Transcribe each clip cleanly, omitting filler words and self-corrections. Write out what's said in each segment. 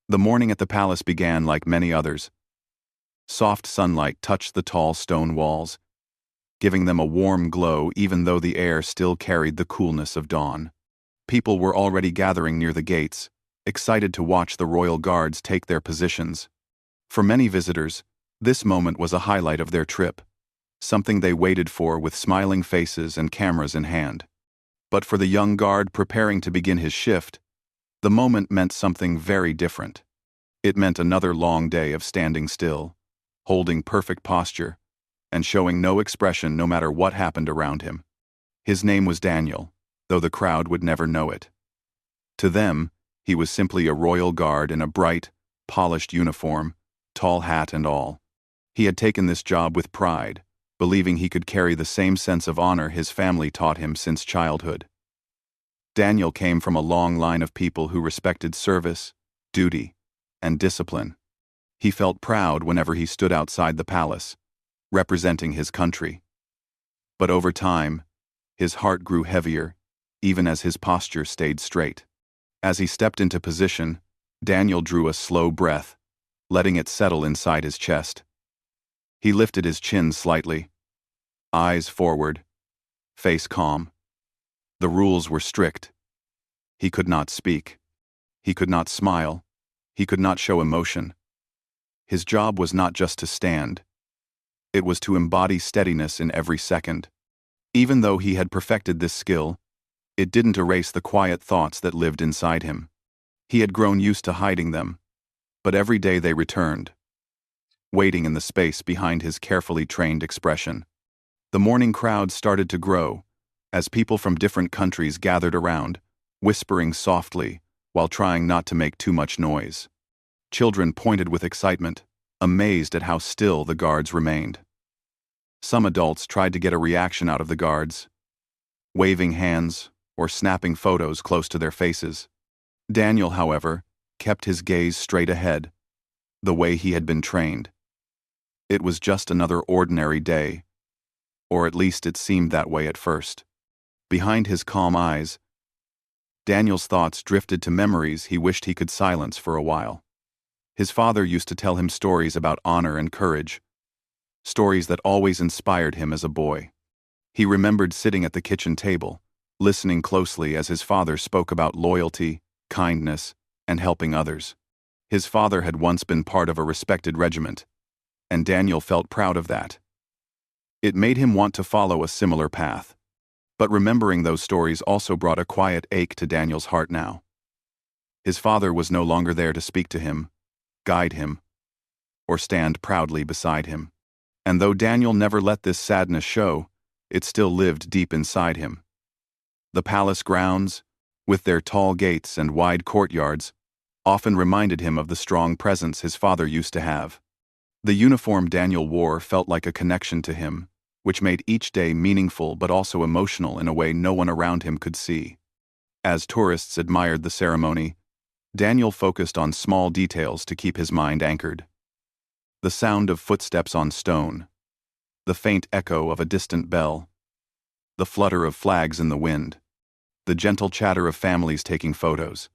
The morning at the palace began like many others. Soft sunlight touched the tall stone walls, giving them a warm glow even though the air still carried the coolness of dawn. People were already gathering near the gates, excited to watch the royal guards take their positions. For many visitors, this moment was a highlight of their trip, something they waited for with smiling faces and cameras in hand. But for the young guard preparing to begin his shift, the moment meant something very different. It meant another long day of standing still, holding perfect posture, and showing no expression no matter what happened around him. His name was Daniel, though the crowd would never know it. To them, he was simply a royal guard in a bright, polished uniform, tall hat and all. He had taken this job with pride, believing he could carry the same sense of honor his family taught him since childhood. Daniel came from a long line of people who respected service, duty, and discipline. He felt proud whenever he stood outside the palace, representing his country. But over time, his heart grew heavier, even as his posture stayed straight. As he stepped into position, Daniel drew a slow breath, letting it settle inside his chest. He lifted his chin slightly, eyes forward, face calm. The rules were strict. He could not speak. He could not smile. He could not show emotion. His job was not just to stand. It was to embody steadiness in every second. Even though he had perfected this skill, it didn't erase the quiet thoughts that lived inside him. He had grown used to hiding them, but every day they returned, waiting in the space behind his carefully trained expression. The morning crowd started to grow, as people from different countries gathered around, whispering softly while trying not to make too much noise. Children pointed with excitement, amazed at how still the guards remained. Some adults tried to get a reaction out of the guards, waving hands or snapping photos close to their faces. Daniel, however, kept his gaze straight ahead, the way he had been trained. It was just another ordinary day, or at least it seemed that way at first. Behind his calm eyes, Daniel's thoughts drifted to memories he wished he could silence for a while. His father used to tell him stories about honor and courage, stories that always inspired him as a boy. He remembered sitting at the kitchen table, listening closely as his father spoke about loyalty, kindness, and helping others. His father had once been part of a respected regiment, and Daniel felt proud of that. It made him want to follow a similar path. But remembering those stories also brought a quiet ache to Daniel's heart now. His father was no longer there to speak to him, guide him, or stand proudly beside him. And though Daniel never let this sadness show, it still lived deep inside him. The palace grounds, with their tall gates and wide courtyards, often reminded him of the strong presence his father used to have. The uniform Daniel wore felt like a connection to him, which made each day meaningful but also emotional in a way no one around him could see. As tourists admired the ceremony, Daniel focused on small details to keep his mind anchored. The sound of footsteps on stone, the faint echo of a distant bell, the flutter of flags in the wind, the gentle chatter of families taking photos.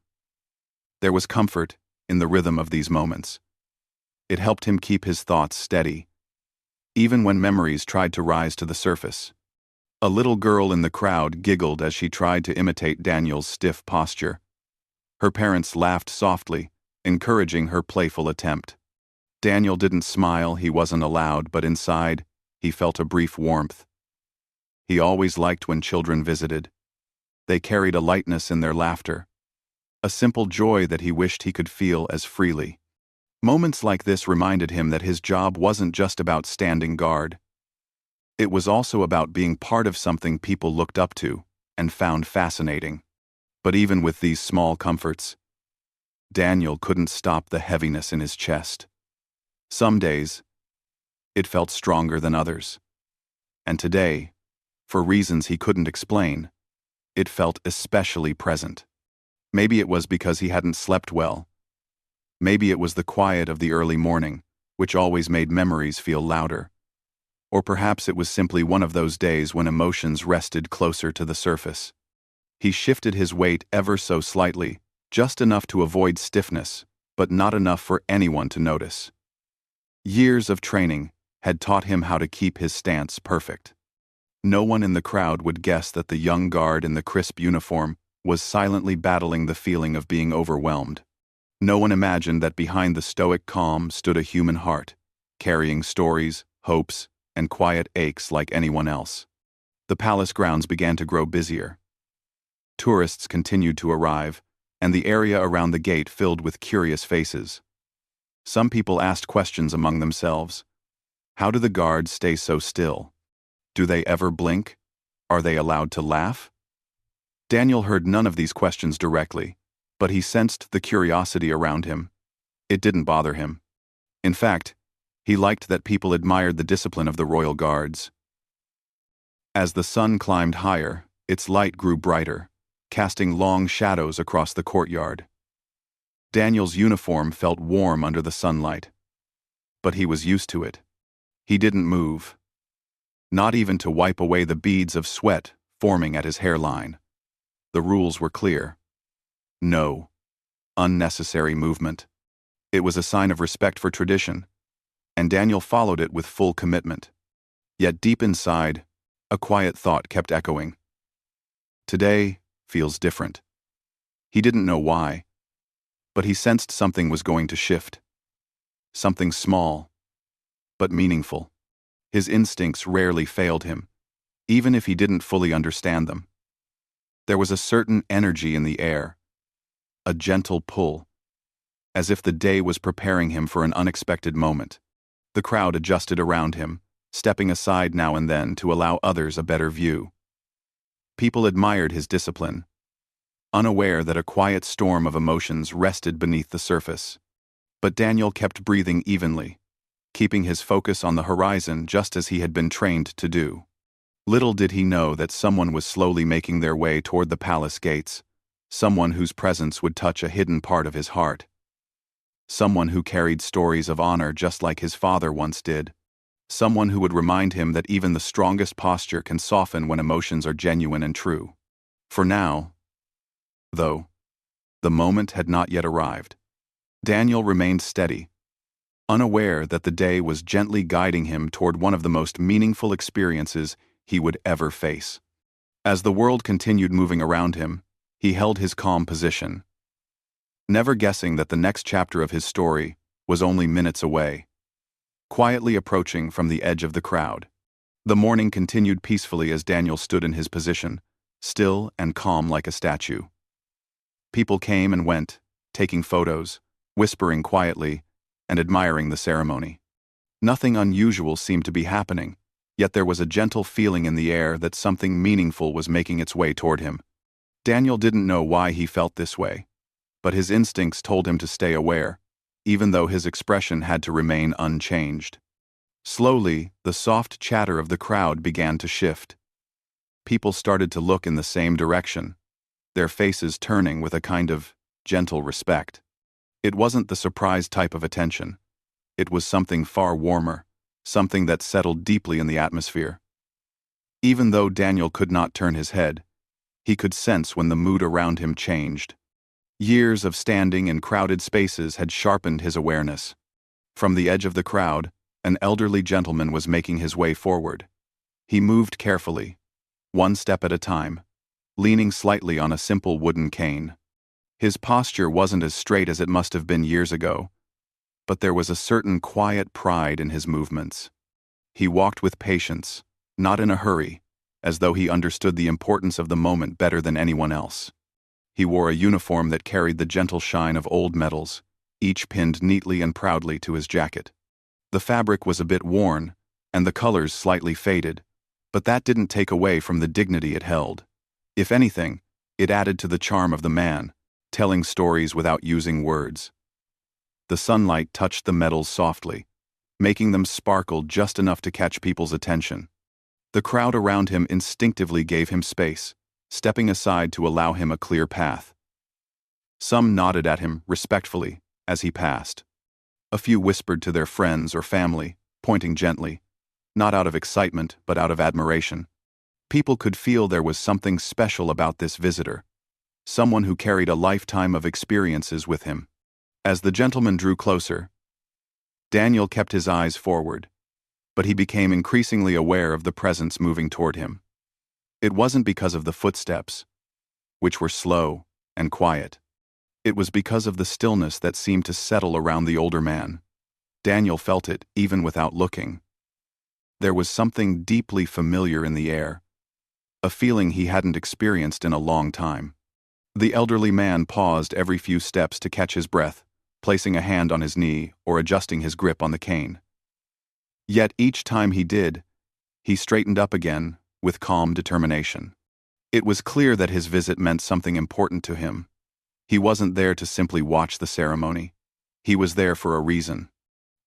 There was comfort in the rhythm of these moments. It helped him keep his thoughts steady, even when memories tried to rise to the surface. A little girl in the crowd giggled as she tried to imitate Daniel's stiff posture. Her parents laughed softly, encouraging her playful attempt. Daniel didn't smile, he wasn't allowed, but inside, he felt a brief warmth. He always liked when children visited. They carried a lightness in their laughter, a simple joy that he wished he could feel as freely. Moments like this reminded him that his job wasn't just about standing guard. It was also about being part of something people looked up to and found fascinating. But even with these small comforts, Daniel couldn't stop the heaviness in his chest. Some days, it felt stronger than others. And today, for reasons he couldn't explain, it felt especially present. Maybe it was because he hadn't slept well. Maybe it was the quiet of the early morning, which always made memories feel louder. Or perhaps it was simply one of those days when emotions rested closer to the surface. He shifted his weight ever so slightly, just enough to avoid stiffness, but not enough for anyone to notice. Years of training had taught him how to keep his stance perfect. No one in the crowd would guess that the young guard in the crisp uniform was silently battling the feeling of being overwhelmed. No one imagined that behind the stoic calm stood a human heart, carrying stories, hopes, and quiet aches like anyone else. The palace grounds began to grow busier. Tourists continued to arrive, and the area around the gate filled with curious faces. Some people asked questions among themselves. How do the guards stay so still? Do they ever blink? Are they allowed to laugh? Daniel heard none of these questions directly, but he sensed the curiosity around him. It didn't bother him. In fact, he liked that people admired the discipline of the royal guards. As the sun climbed higher, its light grew brighter, casting long shadows across the courtyard. Daniel's uniform felt warm under the sunlight. But he was used to it. He didn't move. Not even to wipe away the beads of sweat forming at his hairline. The rules were clear. No unnecessary movement. It was a sign of respect for tradition, and Daniel followed it with full commitment. Yet deep inside, a quiet thought kept echoing. Today feels different. He didn't know why, but he sensed something was going to shift. Something small, but meaningful. His instincts rarely failed him, even if he didn't fully understand them. There was a certain energy in the air, a gentle pull, as if the day was preparing him for an unexpected moment. The crowd adjusted around him, stepping aside now and then to allow others a better view. People admired his discipline, unaware that a quiet storm of emotions rested beneath the surface. But Daniel kept breathing evenly, keeping his focus on the horizon just as he had been trained to do. Little did he know that someone was slowly making their way toward the palace gates, someone whose presence would touch a hidden part of his heart. Someone who carried stories of honor just like his father once did. Someone who would remind him that even the strongest posture can soften when emotions are genuine and true. For now, though, the moment had not yet arrived. Daniel remained steady, unaware that the day was gently guiding him toward one of the most meaningful experiences he would ever face. As the world continued moving around him, he held his calm position, never guessing that the next chapter of his story was only minutes away, quietly approaching from the edge of the crowd. The morning continued peacefully as Daniel stood in his position, still and calm like a statue. People came and went, taking photos, whispering quietly, and admiring the ceremony. Nothing unusual seemed to be happening, yet there was a gentle feeling in the air that something meaningful was making its way toward him. Daniel didn't know why he felt this way, but his instincts told him to stay aware, even though his expression had to remain unchanged. Slowly, the soft chatter of the crowd began to shift. People started to look in the same direction, their faces turning with a kind of gentle respect. It wasn't the surprised type of attention. It was something far warmer, something that settled deeply in the atmosphere. Even though Daniel could not turn his head, he could sense when the mood around him changed. Years of standing in crowded spaces had sharpened his awareness. From the edge of the crowd, an elderly gentleman was making his way forward. He moved carefully, one step at a time, leaning slightly on a simple wooden cane. His posture wasn't as straight as it must have been years ago, but there was a certain quiet pride in his movements. He walked with patience, not in a hurry, as though he understood the importance of the moment better than anyone else. He wore a uniform that carried the gentle shine of old metals, each pinned neatly and proudly to his jacket. The fabric was a bit worn, and the colors slightly faded, but that didn't take away from the dignity it held. If anything, it added to the charm of the man, telling stories without using words. The sunlight touched the metals softly, making them sparkle just enough to catch people's attention. The crowd around him instinctively gave him space, stepping aside to allow him a clear path. Some nodded at him respectfully as he passed. A few whispered to their friends or family, pointing gently, not out of excitement but out of admiration. People could feel there was something special about this visitor, someone who carried a lifetime of experiences with him. As the gentleman drew closer, Daniel kept his eyes forward, but he became increasingly aware of the presence moving toward him. It wasn't because of the footsteps, which were slow and quiet. It was because of the stillness that seemed to settle around the older man. Daniel felt it even without looking. There was something deeply familiar in the air, a feeling he hadn't experienced in a long time. The elderly man paused every few steps to catch his breath, placing a hand on his knee or adjusting his grip on the cane. Yet each time he did, he straightened up again with calm determination. It was clear that his visit meant something important to him. He wasn't there to simply watch the ceremony. He was there for a reason.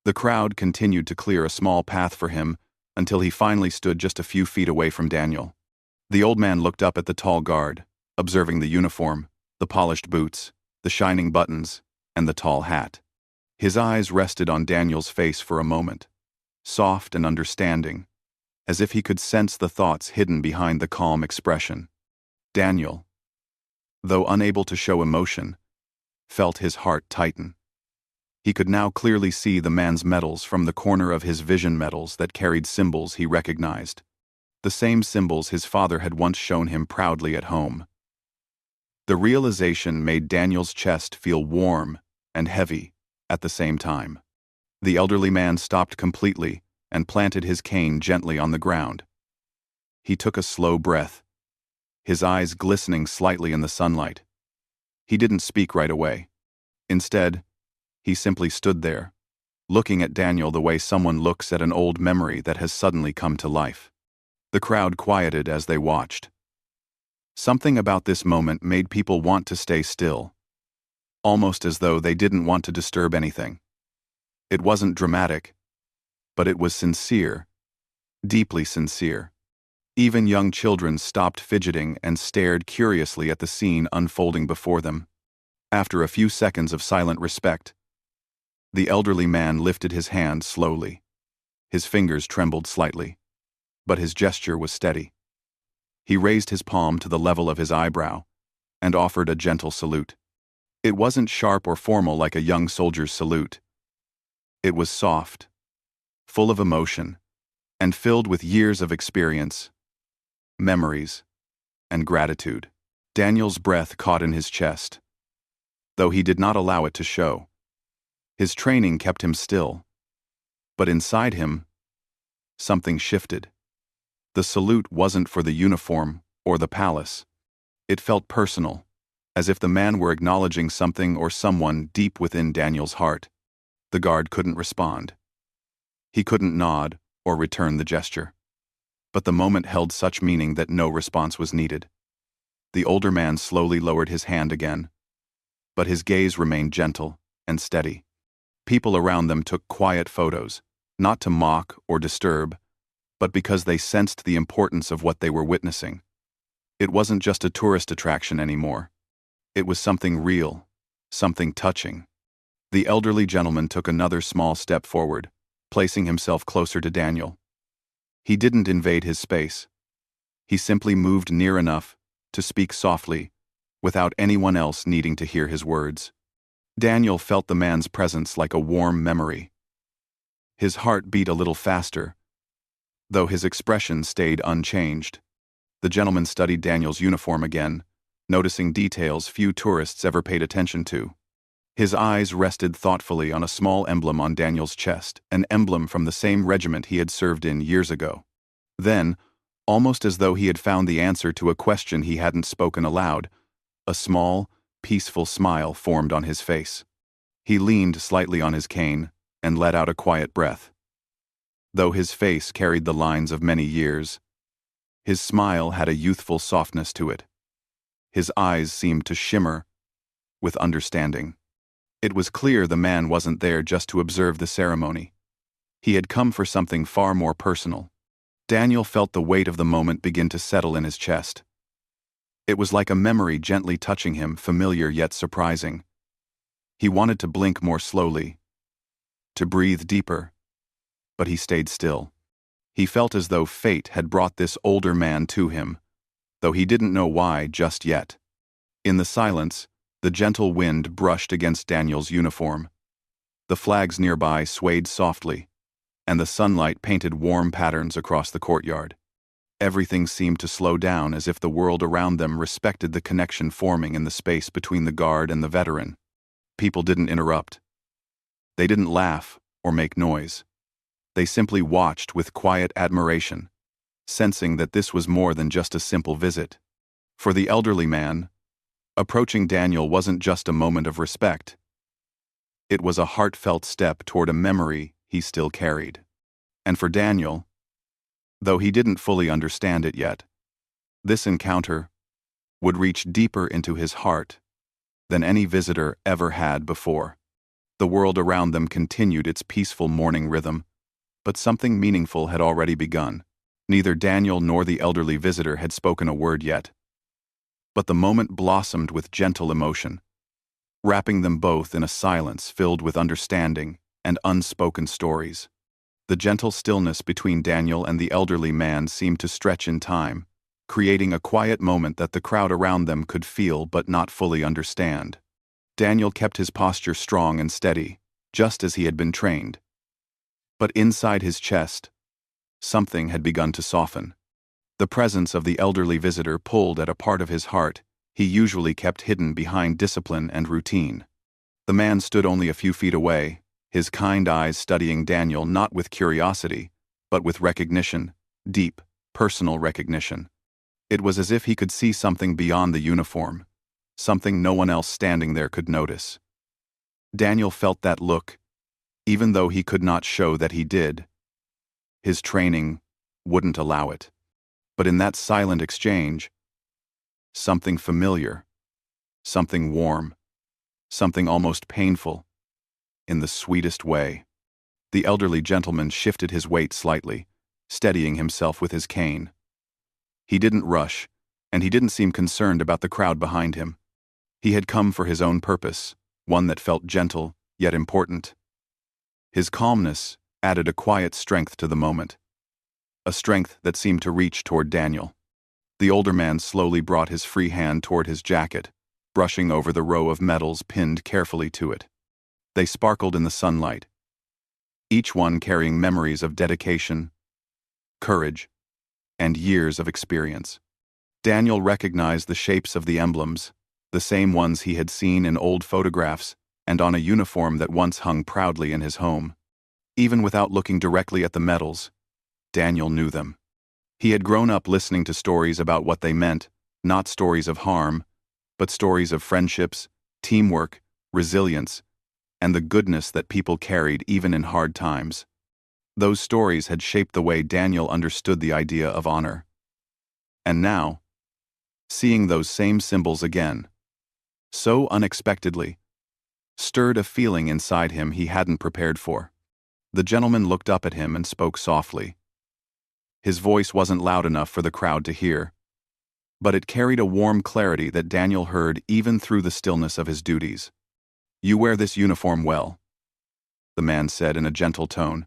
The crowd continued to clear a small path for him until he finally stood just a few feet away from Daniel. The old man looked up at the tall guard, observing the uniform, the polished boots, the shining buttons, and the tall hat. His eyes rested on Daniel's face for a moment, soft and understanding, as if he could sense the thoughts hidden behind the calm expression. Daniel, though unable to show emotion, felt his heart tighten. He could now clearly see the man's medals from the corner of his vision medals that carried symbols he recognized, the same symbols his father had once shown him proudly at home. The realization made Daniel's chest feel warm and heavy at the same time. The elderly man stopped completely and planted his cane gently on the ground. He took a slow breath, his eyes glistening slightly in the sunlight. He didn't speak right away. Instead, he simply stood there, looking at Daniel the way someone looks at an old memory that has suddenly come to life. The crowd quieted as they watched. Something about this moment made people want to stay still, almost as though they didn't want to disturb anything. It wasn't dramatic, but it was sincere, deeply sincere. Even young children stopped fidgeting and stared curiously at the scene unfolding before them. After a few seconds of silent respect, the elderly man lifted his hand slowly. His fingers trembled slightly, but his gesture was steady. He raised his palm to the level of his eyebrow and offered a gentle salute. It wasn't sharp or formal like a young soldier's salute. It was soft, full of emotion, and filled with years of experience, memories, and gratitude. Daniel's breath caught in his chest, though he did not allow it to show. His training kept him still, but inside him, something shifted. The salute wasn't for the uniform or the palace. It felt personal, as if the man were acknowledging something or someone deep within Daniel's heart. The guard couldn't respond. He couldn't nod or return the gesture. But the moment held such meaning that no response was needed. The older man slowly lowered his hand again, but his gaze remained gentle and steady. People around them took quiet photos, not to mock or disturb, but because they sensed the importance of what they were witnessing. It wasn't just a tourist attraction anymore. It was something real, something touching. The elderly gentleman took another small step forward, placing himself closer to Daniel. He didn't invade his space. He simply moved near enough to speak softly, without anyone else needing to hear his words. Daniel felt the man's presence like a warm memory. His heart beat a little faster, though his expression stayed unchanged. The gentleman studied Daniel's uniform again, noticing details few tourists ever paid attention to. His eyes rested thoughtfully on a small emblem on Daniel's chest, an emblem from the same regiment he had served in years ago. Then, almost as though he had found the answer to a question he hadn't spoken aloud, a small, peaceful smile formed on his face. He leaned slightly on his cane and let out a quiet breath. Though his face carried the lines of many years, his smile had a youthful softness to it. His eyes seemed to shimmer with understanding. It was clear the man wasn't there just to observe the ceremony. He had come for something far more personal. Daniel felt the weight of the moment begin to settle in his chest. It was like a memory gently touching him, familiar yet surprising. He wanted to blink more slowly, to breathe deeper, but he stayed still. He felt as though fate had brought this older man to him, though he didn't know why just yet. In the silence, The gentle wind brushed against Daniel's uniform. The flags nearby swayed softly, and the sunlight painted warm patterns across the courtyard. Everything seemed to slow down, as if the world around them respected the connection forming in the space between the guard and the veteran. People didn't interrupt. They didn't laugh or make noise. They simply watched with quiet admiration, sensing that this was more than just a simple visit. For the elderly man, approaching Daniel wasn't just a moment of respect. It was a heartfelt step toward a memory he still carried. And for Daniel, though he didn't fully understand it yet, this encounter would reach deeper into his heart than any visitor ever had before. The world around them continued its peaceful morning rhythm, but something meaningful had already begun. Neither Daniel nor the elderly visitor had spoken a word yet. But the moment blossomed with gentle emotion, wrapping them both in a silence filled with understanding and unspoken stories. The gentle stillness between Daniel and the elderly man seemed to stretch in time, creating a quiet moment that the crowd around them could feel but not fully understand. Daniel kept his posture strong and steady, just as he had been trained. But inside his chest, something had begun to soften. The presence of the elderly visitor pulled at a part of his heart he usually kept hidden behind discipline and routine. The man stood only a few feet away, his kind eyes studying Daniel not with curiosity, but with recognition, deep, personal recognition. It was as if he could see something beyond the uniform, something no one else standing there could notice. Daniel felt that look, even though he could not show that he did. His training wouldn't allow it. But in that silent exchange, something familiar, something warm, something almost painful, in the sweetest way. The elderly gentleman shifted his weight slightly, steadying himself with his cane. He didn't rush, and he didn't seem concerned about the crowd behind him. He had come for his own purpose, one that felt gentle, yet important. His calmness added a quiet strength to the moment, a strength that seemed to reach toward Daniel. The older man slowly brought his free hand toward his jacket, brushing over the row of medals pinned carefully to it. They sparkled in the sunlight, each one carrying memories of dedication, courage, and years of experience. Daniel recognized the shapes of the emblems, the same ones he had seen in old photographs and on a uniform that once hung proudly in his home. Even without looking directly at the medals, Daniel knew them. He had grown up listening to stories about what they meant, not stories of harm, but stories of friendships, teamwork, resilience, and the goodness that people carried even in hard times. Those stories had shaped the way Daniel understood the idea of honor. And now, seeing those same symbols again, so unexpectedly, stirred a feeling inside him he hadn't prepared for. The gentleman looked up at him and spoke softly. His voice wasn't loud enough for the crowd to hear, but it carried a warm clarity that Daniel heard even through the stillness of his duties. "You wear this uniform well," the man said in a gentle tone,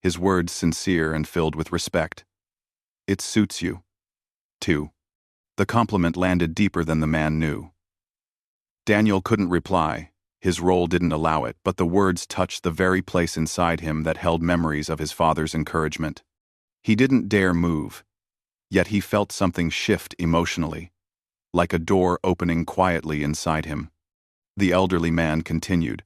his words sincere and filled with respect. "It suits you, too." The compliment landed deeper than the man knew. Daniel couldn't reply. His role didn't allow it, but the words touched the very place inside him that held memories of his father's encouragement. He didn't dare move, yet he felt something shift emotionally, like a door opening quietly inside him. The elderly man continued,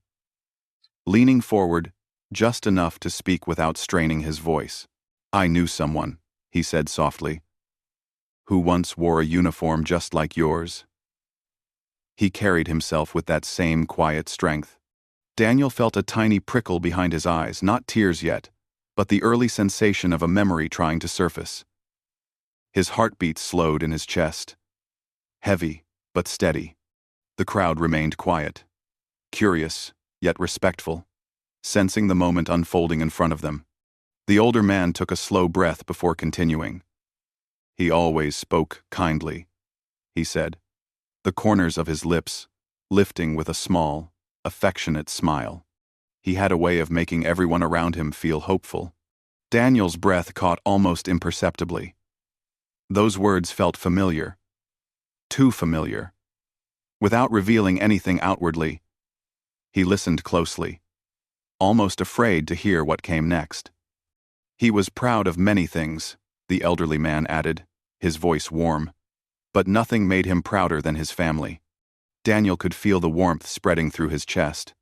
leaning forward just enough to speak without straining his voice. "I knew someone," he said softly, "who once wore a uniform just like yours." He carried himself with that same quiet strength. Daniel felt a tiny prickle behind his eyes, not tears yet, but the early sensation of a memory trying to surface. His heartbeat slowed in his chest, heavy but steady. The crowd remained quiet, curious yet respectful, sensing the moment unfolding in front of them. The older man took a slow breath before continuing. "He always spoke kindly," he said, the corners of his lips lifting with a small, affectionate smile. He had a way of making everyone around him feel hopeful. Daniel's breath caught almost imperceptibly. Those words felt familiar. Too familiar. Without revealing anything outwardly, he listened closely, almost afraid to hear what came next. He was proud of many things, the elderly man added, his voice warm, but nothing made him prouder than his family. Daniel could feel the warmth spreading through his chest.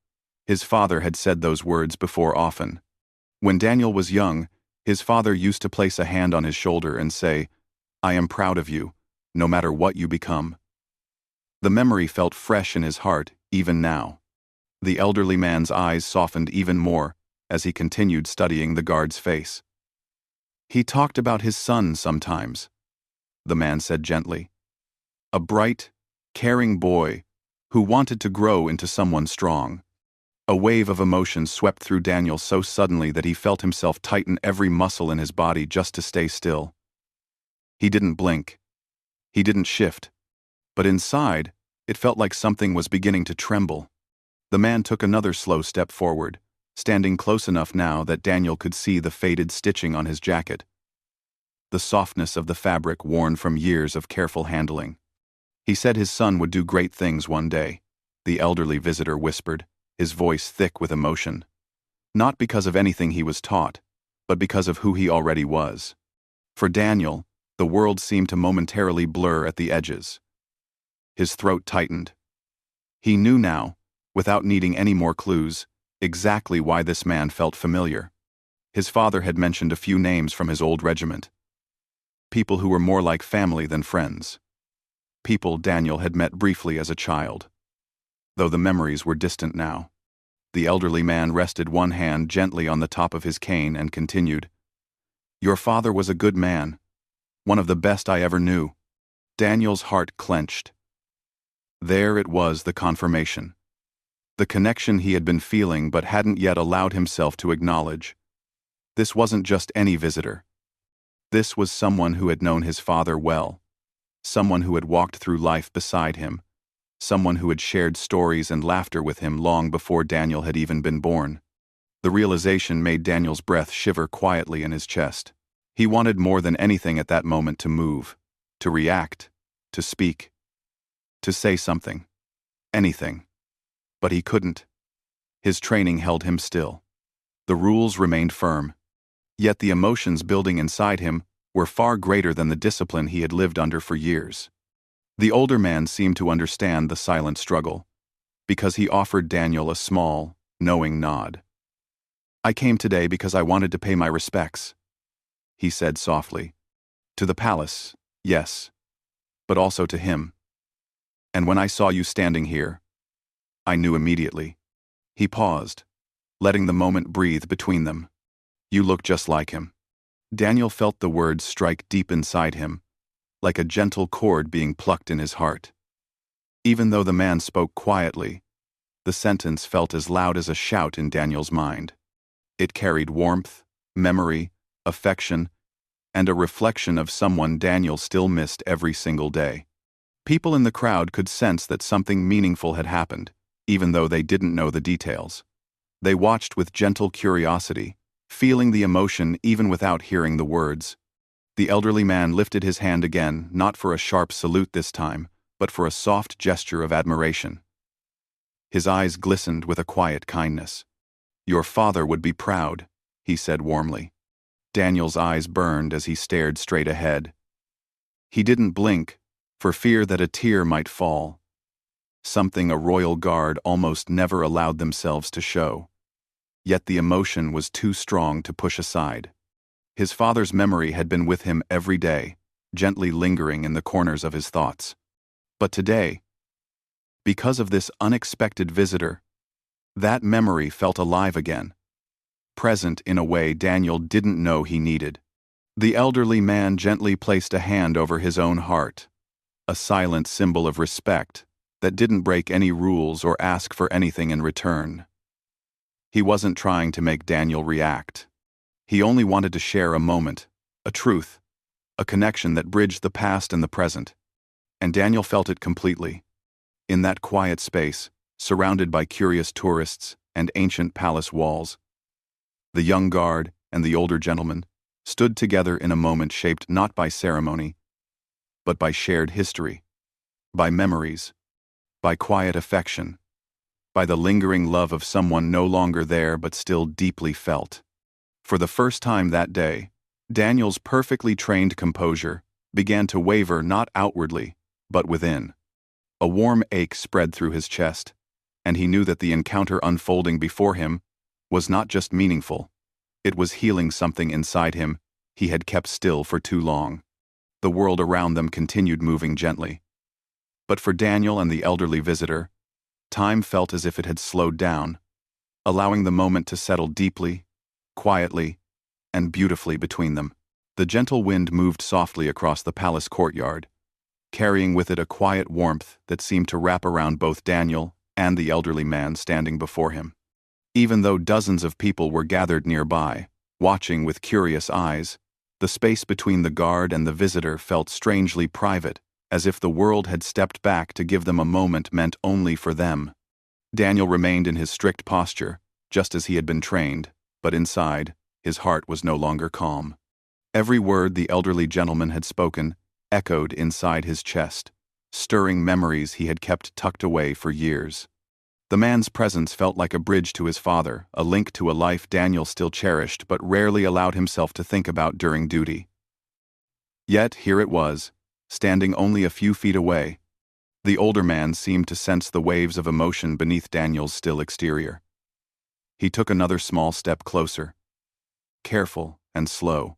His father had said those words before often. When Daniel was young, his father used to place a hand on his shoulder and say, "I am proud of you, no matter what you become." The memory felt fresh in his heart, even now. The elderly man's eyes softened even more as he continued studying the guard's face. "He talked about his son sometimes," the man said gently. "A bright, caring boy who wanted to grow into someone strong." A wave of emotion swept through Daniel so suddenly that he felt himself tighten every muscle in his body just to stay still. He didn't blink. He didn't shift. But inside, it felt like something was beginning to tremble. The man took another slow step forward, standing close enough now that Daniel could see the faded stitching on his jacket, the softness of the fabric worn from years of careful handling. "He said his son would do great things one day," the elderly visitor whispered, his voice thick with emotion. Not because of anything he was taught, but because of who he already was. For Daniel, the world seemed to momentarily blur at the edges. His throat tightened. He knew now, without needing any more clues, exactly why this man felt familiar. His father had mentioned a few names from his old regiment. People who were more like family than friends. People Daniel had met briefly as a child. Though the memories were distant now. The elderly man rested one hand gently on the top of his cane and continued, "Your father was a good man, one of the best I ever knew." Daniel's heart clenched. There it was, the confirmation. The connection he had been feeling but hadn't yet allowed himself to acknowledge. This wasn't just any visitor. This was someone who had known his father well. Someone who had walked through life beside him. Someone who had shared stories and laughter with him long before Daniel had even been born. The realization made Daniel's breath shiver quietly in his chest. He wanted more than anything at that moment to move, to react, to speak, to say something. Anything. But he couldn't. His training held him still. The rules remained firm. Yet the emotions building inside him were far greater than the discipline he had lived under for years. The older man seemed to understand the silent struggle, because he offered Daniel a small, knowing nod. "I came today because I wanted to pay my respects," he said softly. "To the palace, yes, but also to him. And when I saw you standing here, I knew immediately." He paused, letting the moment breathe between them. "You look just like him." Daniel felt the words strike deep inside him, like a gentle chord being plucked in his heart. Even though the man spoke quietly, the sentence felt as loud as a shout in Daniel's mind. It carried warmth, memory, affection, and a reflection of someone Daniel still missed every single day. People in the crowd could sense that something meaningful had happened, even though they didn't know the details. They watched with gentle curiosity, feeling the emotion even without hearing the words. The elderly man lifted his hand again, not for a sharp salute this time, but for a soft gesture of admiration. His eyes glistened with a quiet kindness. "Your father would be proud," he said warmly. Daniel's eyes burned as he stared straight ahead. He didn't blink, for fear that a tear might fall. Something a royal guard almost never allowed themselves to show. Yet the emotion was too strong to push aside. His father's memory had been with him every day, gently lingering in the corners of his thoughts. But today, because of this unexpected visitor, that memory felt alive again, present in a way Daniel didn't know he needed. The elderly man gently placed a hand over his own heart, a silent symbol of respect that didn't break any rules or ask for anything in return. He wasn't trying to make Daniel react. He only wanted to share a moment, a truth, a connection that bridged the past and the present. And Daniel felt it completely. In that quiet space, surrounded by curious tourists and ancient palace walls, the young guard and the older gentleman stood together in a moment shaped not by ceremony, but by shared history, by memories, by quiet affection, by the lingering love of someone no longer there but still deeply felt. For the first time that day, Daniel's perfectly trained composure began to waver not outwardly, but within. A warm ache spread through his chest, and he knew that the encounter unfolding before him was not just meaningful, it was healing something inside him he had kept still for too long. The world around them continued moving gently. But for Daniel and the elderly visitor, time felt as if it had slowed down, allowing the moment to settle deeply, quietly, and beautifully between them. The gentle wind moved softly across the palace courtyard, carrying with it a quiet warmth that seemed to wrap around both Daniel and the elderly man standing before him. Even though dozens of people were gathered nearby, watching with curious eyes, the space between the guard and the visitor felt strangely private, as if the world had stepped back to give them a moment meant only for them. Daniel remained in his strict posture, just as he had been trained, but inside, his heart was no longer calm. Every word the elderly gentleman had spoken echoed inside his chest, stirring memories he had kept tucked away for years. The man's presence felt like a bridge to his father, a link to a life Daniel still cherished but rarely allowed himself to think about during duty. Yet here it was, standing only a few feet away. The older man seemed to sense the waves of emotion beneath Daniel's still exterior. He took another small step closer, careful and slow,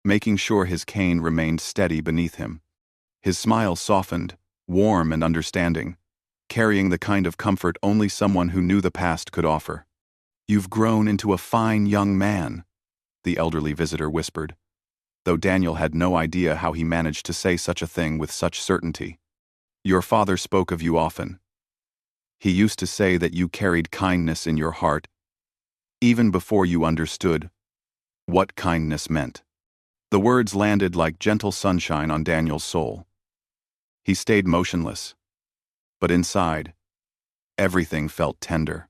making sure his cane remained steady beneath him. His smile softened, warm and understanding, carrying the kind of comfort only someone who knew the past could offer. "You've grown into a fine young man," the elderly visitor whispered, though Daniel had no idea how he managed to say such a thing with such certainty. "Your father spoke of you often. He used to say that you carried kindness in your heart, even before you understood what kindness meant." The words landed like gentle sunshine on Daniel's soul. He stayed motionless, but inside, everything felt tender.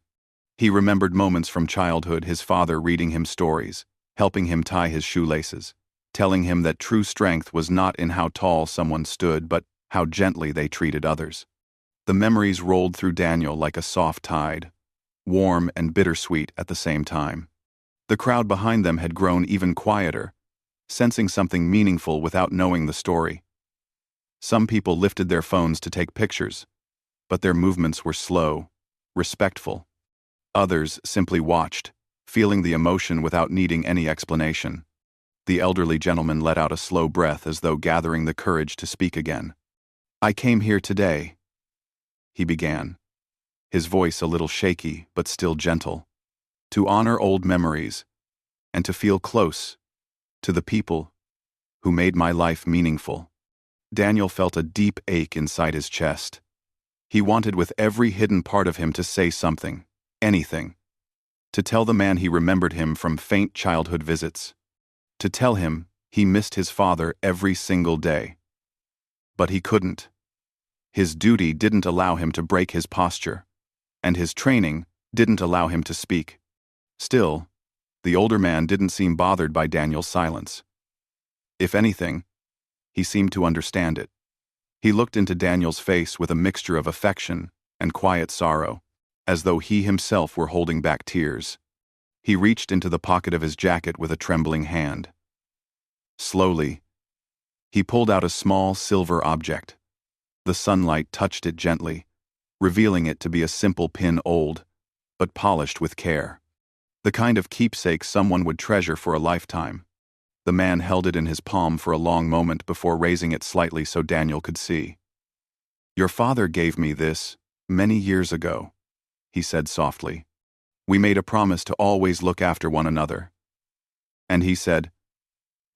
He remembered moments from childhood, his father reading him stories, helping him tie his shoelaces, telling him that true strength was not in how tall someone stood, but how gently they treated others. The memories rolled through Daniel like a soft tide, warm and bittersweet at the same time. The crowd behind them had grown even quieter, sensing something meaningful without knowing the story. Some people lifted their phones to take pictures, but their movements were slow, respectful. Others simply watched, feeling the emotion without needing any explanation. The elderly gentleman let out a slow breath as though gathering the courage to speak again. "I came here today," he began, his voice a little shaky but still gentle, "to honor old memories and to feel close to the people who made my life meaningful." Daniel felt a deep ache inside his chest. He wanted with every hidden part of him to say something, anything. To tell the man he remembered him from faint childhood visits. To tell him he missed his father every single day. But he couldn't. His duty didn't allow him to break his posture, and his training didn't allow him to speak. Still, the older man didn't seem bothered by Daniel's silence. If anything, he seemed to understand it. He looked into Daniel's face with a mixture of affection and quiet sorrow, as though he himself were holding back tears. He reached into the pocket of his jacket with a trembling hand. Slowly, he pulled out a small silver object. The sunlight touched it gently, revealing it to be a simple pin, old, but polished with care. The kind of keepsake someone would treasure for a lifetime. The man held it in his palm for a long moment before raising it slightly so Daniel could see. "Your father gave me this many years ago," he said softly. "We made a promise to always look after one another. And he said,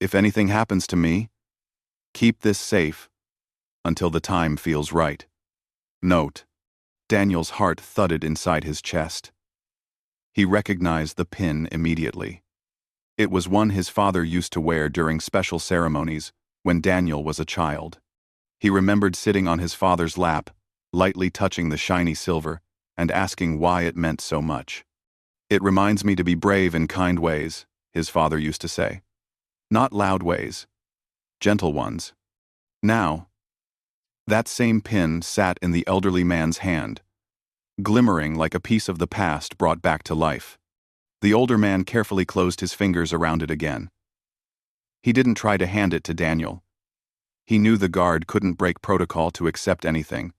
if anything happens to me, keep this safe until the time feels right." Note: Daniel's heart thudded inside his chest. He recognized the pin immediately. It was one his father used to wear during special ceremonies when Daniel was a child. He remembered sitting on his father's lap, lightly touching the shiny silver, and asking why it meant so much. "It reminds me to be brave in kind ways," his father used to say. "Not loud ways, gentle ones." Now, That same pin sat in the elderly man's hand, glimmering like a piece of the past brought back to life. The older man carefully closed his fingers around it again. He didn't try to hand it to Daniel. He knew the guard couldn't break protocol to accept anything,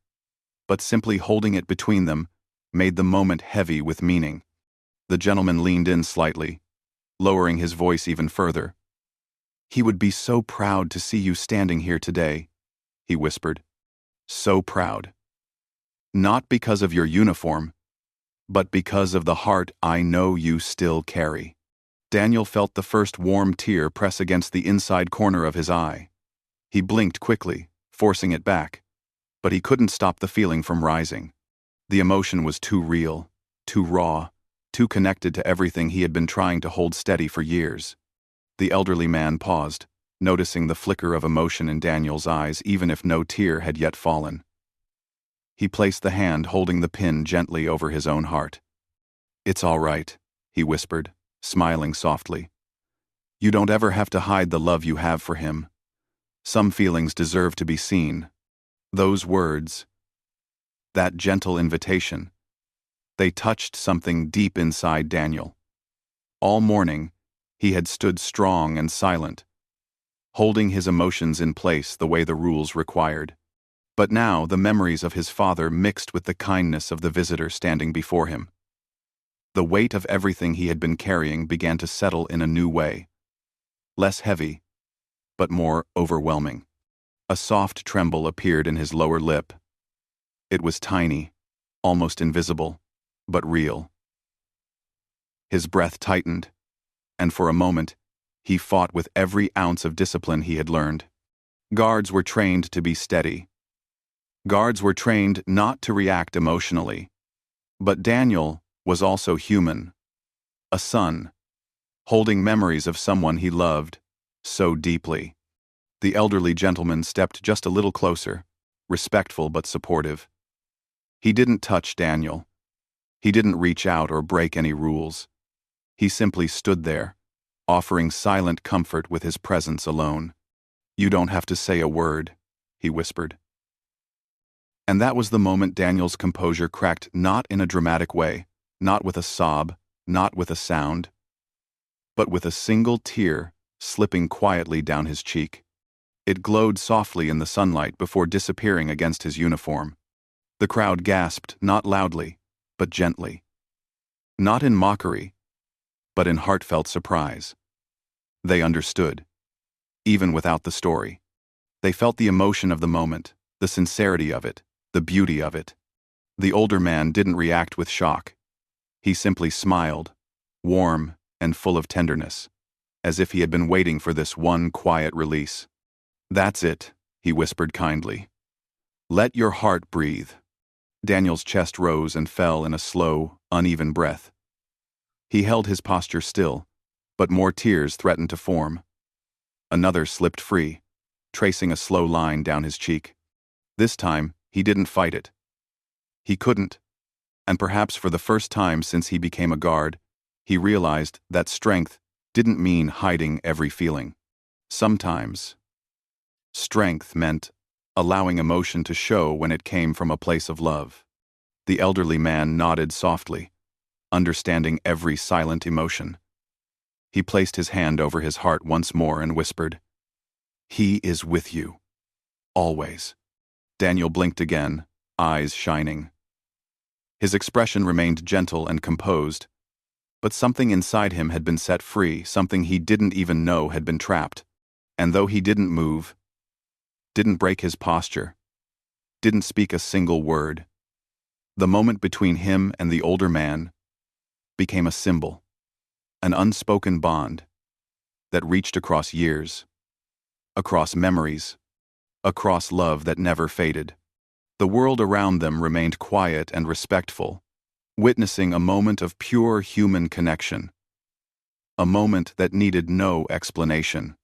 but simply holding it between them made the moment heavy with meaning. The gentleman leaned in slightly, lowering his voice even further. "He would be so proud to see you standing here today," he whispered. "So proud. Not because of your uniform, but because of the heart I know you still carry." Daniel felt the first warm tear press against the inside corner of his eye. He blinked quickly, forcing it back, but he couldn't stop the feeling from rising. The emotion was too real, too raw, too connected to everything he had been trying to hold steady for years. The elderly man paused, noticing the flicker of emotion in Daniel's eyes even if no tear had yet fallen. He placed the hand holding the pin gently over his own heart. "It's all right," he whispered, smiling softly. "You don't ever have to hide the love you have for him. Some feelings deserve to be seen." Those words, that gentle invitation, they touched something deep inside Daniel. All morning, he had stood strong and silent, holding his emotions in place the way the rules required. But now the memories of his father mixed with the kindness of the visitor standing before him. The weight of everything he had been carrying began to settle in a new way. Less heavy, but more overwhelming. A soft tremble appeared in his lower lip. It was tiny, almost invisible, but real. His breath tightened, and for a moment, he fought with every ounce of discipline he had learned. Guards were trained to be steady. Guards were trained not to react emotionally. But Daniel was also human. A son, holding memories of someone he loved so deeply. The elderly gentleman stepped just a little closer, respectful but supportive. He didn't touch Daniel. He didn't reach out or break any rules. He simply stood there, offering silent comfort with his presence alone. "You don't have to say a word," he whispered. And that was the moment Daniel's composure cracked, not in a dramatic way, not with a sob, not with a sound, but with a single tear slipping quietly down his cheek. It glowed softly in the sunlight before disappearing against his uniform. The crowd gasped, not loudly, but gently. Not in mockery, but in heartfelt surprise. They understood, even without the story. They felt the emotion of the moment, the sincerity of it, the beauty of it. The older man didn't react with shock. He simply smiled, warm and full of tenderness, as if he had been waiting for this one quiet release. "That's it," he whispered kindly. "Let your heart breathe." Daniel's chest rose and fell in a slow, uneven breath. He held his posture still, but more tears threatened to form. Another slipped free, tracing a slow line down his cheek. This time, he didn't fight it. He couldn't, and perhaps for the first time since he became a guard, he realized that strength didn't mean hiding every feeling. Sometimes, strength meant allowing emotion to show when it came from a place of love. The elderly man nodded softly, understanding every silent emotion. He placed his hand over his heart once more and whispered, "He is with you. Always." Daniel blinked again, eyes shining. His expression remained gentle and composed, but something inside him had been set free, something he didn't even know had been trapped. And though he didn't move, didn't break his posture, didn't speak a single word, the moment between him and the older man became a symbol, an unspoken bond that reached across years, across memories, across love that never faded. The world around them remained quiet and respectful, witnessing a moment of pure human connection, a moment that needed no explanation,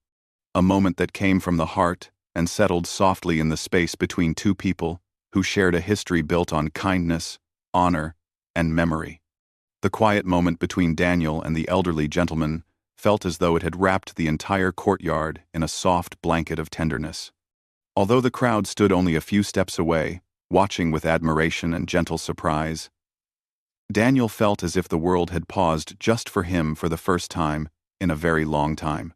a moment that came from the heart and settled softly in the space between two people who shared a history built on kindness, honor, and memory. The quiet moment between Daniel and the elderly gentleman felt as though it had wrapped the entire courtyard in a soft blanket of tenderness. Although the crowd stood only a few steps away, watching with admiration and gentle surprise, Daniel felt as if the world had paused just for him for the first time in a very long time.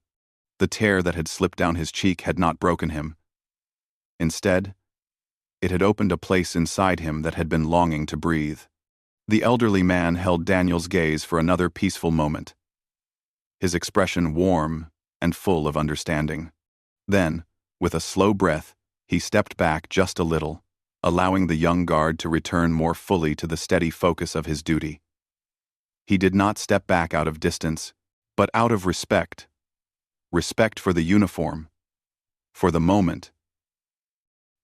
The tear that had slipped down his cheek had not broken him. Instead, it had opened a place inside him that had been longing to breathe. The elderly man held Daniel's gaze for another peaceful moment, his expression warm and full of understanding. Then, with a slow breath, he stepped back just a little, allowing the young guard to return more fully to the steady focus of his duty. He did not step back out of distance, but out of respect. Respect for the uniform, for the moment.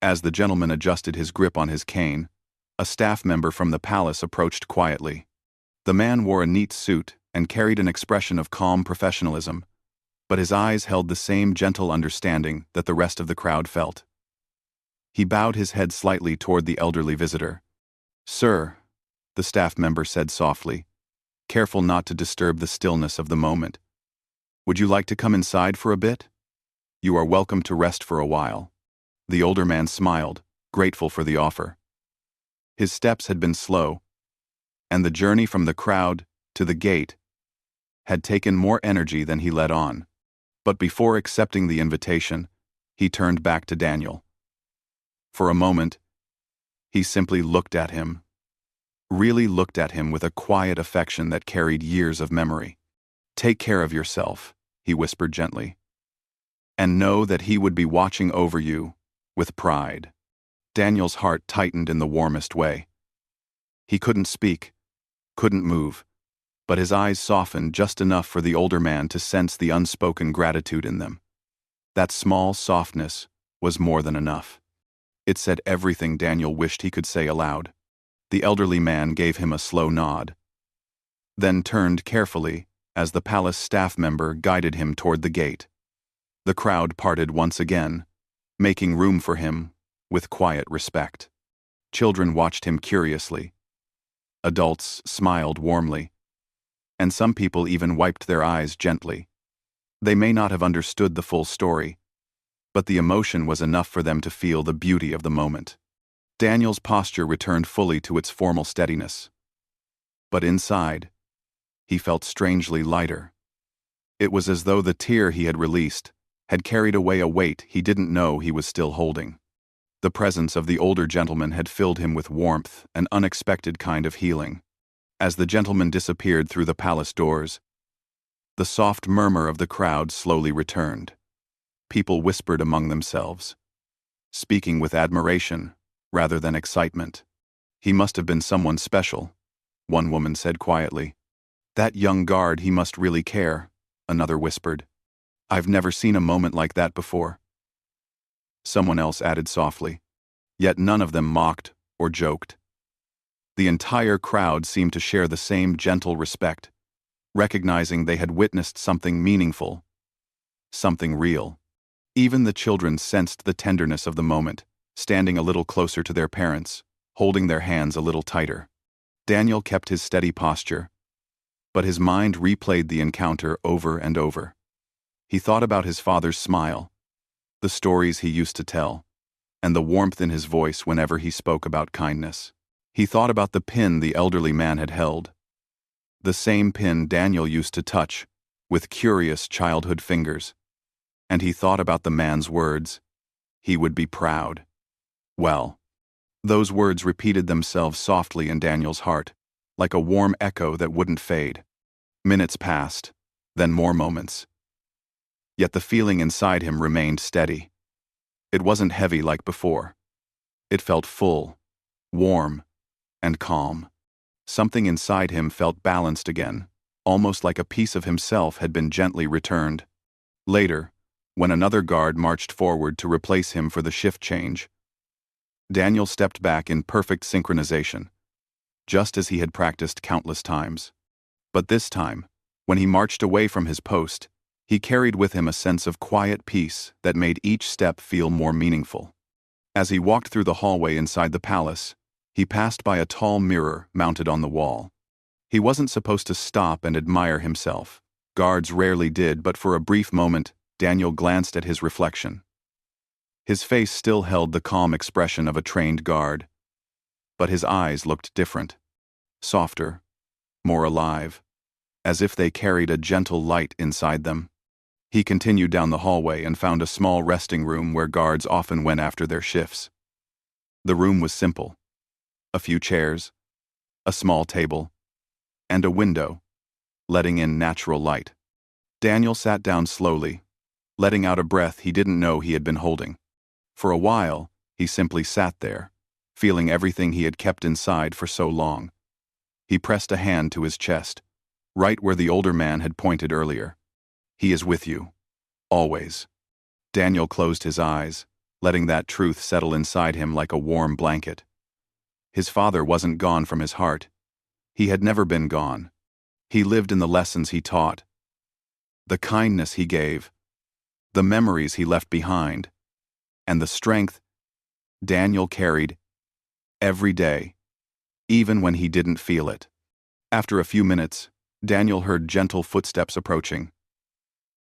As the gentleman adjusted his grip on his cane, a staff member from the palace approached quietly. The man wore a neat suit and carried an expression of calm professionalism, but his eyes held the same gentle understanding that the rest of the crowd felt. He bowed his head slightly toward the elderly visitor. "Sir," the staff member said softly, careful not to disturb the stillness of the moment, "would you like to come inside for a bit? You are welcome to rest for a while." The older man smiled, grateful for the offer. His steps had been slow, and the journey from the crowd to the gate had taken more energy than he let on. But before accepting the invitation, he turned back to Daniel. For a moment, he simply looked at him, really looked at him with a quiet affection that carried years of memory. "Take care of yourself," he whispered gently, "and know that he would be watching over you with pride." Daniel's heart tightened in the warmest way. He couldn't speak, couldn't move, but his eyes softened just enough for the older man to sense the unspoken gratitude in them. That small softness was more than enough. It said everything Daniel wished he could say aloud. The elderly man gave him a slow nod, then turned carefully as the palace staff member guided him toward the gate. The crowd parted once again, making room for him with quiet respect. Children watched him curiously. Adults smiled warmly, and some people even wiped their eyes gently. They may not have understood the full story, but the emotion was enough for them to feel the beauty of the moment. Daniel's posture returned fully to its formal steadiness. But inside, he felt strangely lighter. It was as though the tear he had released had carried away a weight he didn't know he was still holding. The presence of the older gentleman had filled him with warmth, an unexpected kind of healing. As the gentleman disappeared through the palace doors, the soft murmur of the crowd slowly returned. People whispered among themselves, speaking with admiration rather than excitement. "He must have been someone special," one woman said quietly. "That young guard, he must really care," another whispered. "I've never seen a moment like that before." Someone else added softly, yet none of them mocked or joked. The entire crowd seemed to share the same gentle respect, recognizing they had witnessed something meaningful, something real. Even the children sensed the tenderness of the moment, standing a little closer to their parents, holding their hands a little tighter. Daniel kept his steady posture, but his mind replayed the encounter over and over. He thought about his father's smile, the stories he used to tell, and the warmth in his voice whenever he spoke about kindness. He thought about the pin the elderly man had held, the same pin Daniel used to touch with curious childhood fingers. And he thought about the man's words, "He would be proud." Well, those words repeated themselves softly in Daniel's heart, like a warm echo that wouldn't fade. Minutes passed, then more moments. Yet the feeling inside him remained steady. It wasn't heavy like before. It felt full, warm, and calm. Something inside him felt balanced again, almost like a piece of himself had been gently returned. Later, when another guard marched forward to replace him for the shift change, Daniel stepped back in perfect synchronization, just as he had practiced countless times. But this time, when he marched away from his post, he carried with him a sense of quiet peace that made each step feel more meaningful. As he walked through the hallway inside the palace, he passed by a tall mirror mounted on the wall. He wasn't supposed to stop and admire himself. Guards rarely did, but for a brief moment, Daniel glanced at his reflection. His face still held the calm expression of a trained guard, but his eyes looked different, softer, more alive, as if they carried a gentle light inside them. He continued down the hallway and found a small resting room where guards often went after their shifts. The room was simple: a few chairs, a small table, and a window, letting in natural light. Daniel sat down slowly, letting out a breath he didn't know he had been holding. For a while, he simply sat there, feeling everything he had kept inside for so long. He pressed a hand to his chest, right where the older man had pointed earlier. "He is with you. Always." Daniel closed his eyes, letting that truth settle inside him like a warm blanket. His father wasn't gone from his heart. He had never been gone. He lived in the lessons he taught, the kindness he gave, the memories he left behind, and the strength Daniel carried every day, even when he didn't feel it. After a few minutes, Daniel heard gentle footsteps approaching.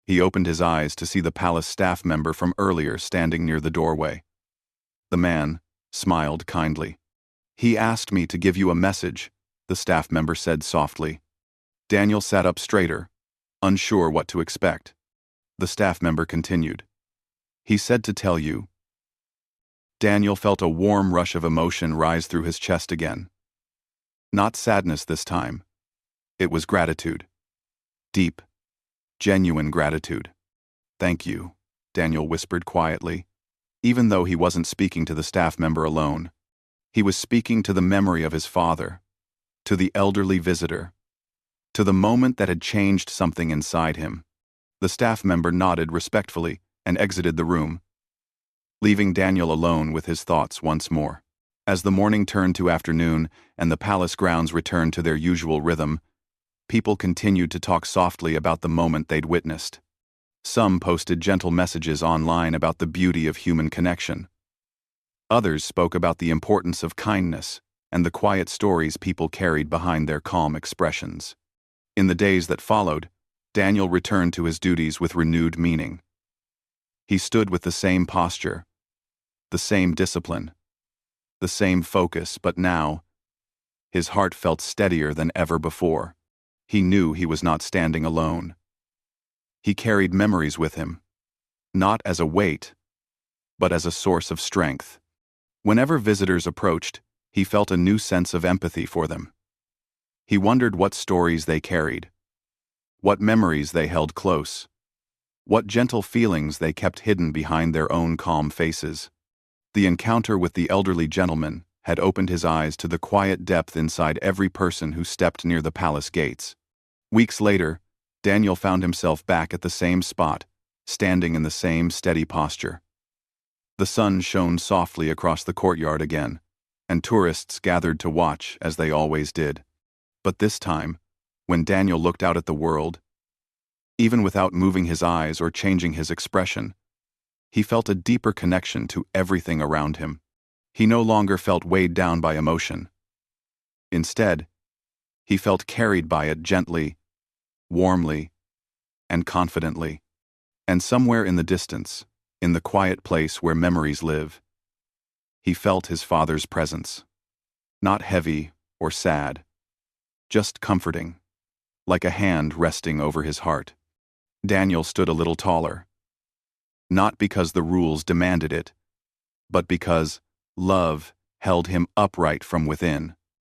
He opened his eyes to see the palace staff member from earlier standing near the doorway. The man smiled kindly. "He asked me to give you a message," the staff member said softly. Daniel sat up straighter, unsure what to expect. The staff member continued. "He said to tell you." Daniel felt a warm rush of emotion rise through his chest again. Not sadness this time. It was gratitude. Deep, genuine gratitude. "Thank you," Daniel whispered quietly, even though he wasn't speaking to the staff member alone. He was speaking to the memory of his father, to the elderly visitor, to the moment that had changed something inside him. The staff member nodded respectfully and exited the room, leaving Daniel alone with his thoughts once more. As the morning turned to afternoon and the palace grounds returned to their usual rhythm, people continued to talk softly about the moment they'd witnessed. Some posted gentle messages online about the beauty of human connection. Others spoke about the importance of kindness and the quiet stories people carried behind their calm expressions. In the days that followed, Daniel returned to his duties with renewed meaning. He stood with the same posture, the same discipline, the same focus, but now, his heart felt steadier than ever before. He knew he was not standing alone. He carried memories with him, not as a weight, but as a source of strength. Whenever visitors approached, he felt a new sense of empathy for them. He wondered what stories they carried, what memories they held close, what gentle feelings they kept hidden behind their own calm faces. The encounter with the elderly gentleman had opened his eyes to the quiet depth inside every person who stepped near the palace gates. Weeks later, Daniel found himself back at the same spot, standing in the same steady posture. The sun shone softly across the courtyard again, and tourists gathered to watch as they always did. But this time, when Daniel looked out at the world, even without moving his eyes or changing his expression, he felt a deeper connection to everything around him. He no longer felt weighed down by emotion. Instead, he felt carried by it gently, warmly, and confidently. And somewhere in the distance, in the quiet place where memories live, he felt his father's presence. Not heavy or sad, just comforting, like a hand resting over his heart. Daniel stood a little taller, not because the rules demanded it, but because love held him upright from within.